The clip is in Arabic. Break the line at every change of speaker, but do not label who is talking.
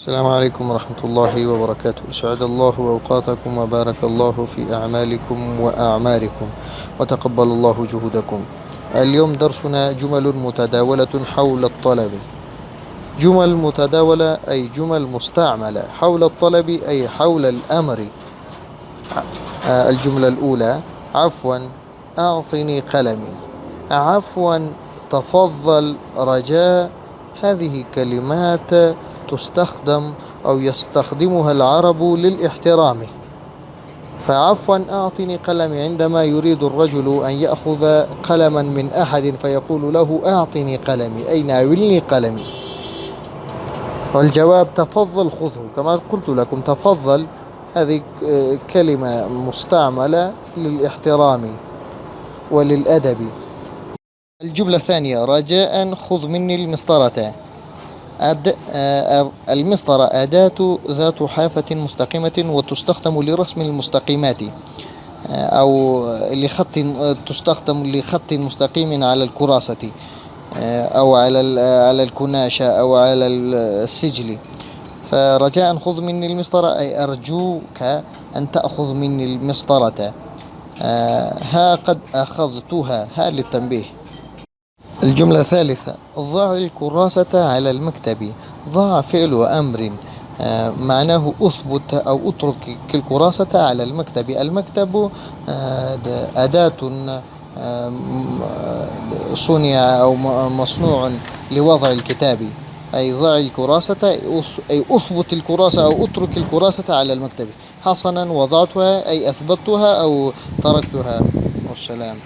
السلام عليكم ورحمة الله وبركاته. أسعد الله أوقاتكم وبارك الله في أعمالكم وأعماركم وتقبل الله جهودكم. اليوم درسنا جمل متداولة حول الطلب. جمل متداولة أي جمل مستعملة، حول الطلب أي حول الأمر. الجملة الأولى: عفوا، أعطني قلمي. عفوا، تفضل، رجاء. هذه كلمات تستخدم أو يستخدمها العرب للاحترام. فعفوا أعطني قلمي عندما يريد الرجل أن يأخذ قلما من أحد فيقول له أعطني قلمي، أي ناولني قلمي. والجواب تفضل خذه. كما قلت لكم تفضل هذه كلمة مستعملة للاحترام وللأدب. الجملة الثانية: رجاء خذ مني المسطرة. المسطرة أداة ذات حافة مستقيمة وتستخدم لرسم المستقيمات أو تستخدم لخط مستقيم على الكراسة أو على الكناشة أو على السجل. فرجاء خذ مني المسطرة أي أرجوك أن تأخذ مني المسطرة. ها قد أخذتها، ها للتنبيه. الجملة الثالثة: ضع الكراسة على المكتب. ضع فعل أمر معناه أثبت أو أترك الكراسة على المكتب. المكتب أداة صنع أو مصنوع لوضع الكتاب. أي ضع الكراسة أي أثبت الكراسة أو أترك الكراسة على المكتب. حسنا، وضعتها أي أثبتها أو تركتها. والسلام.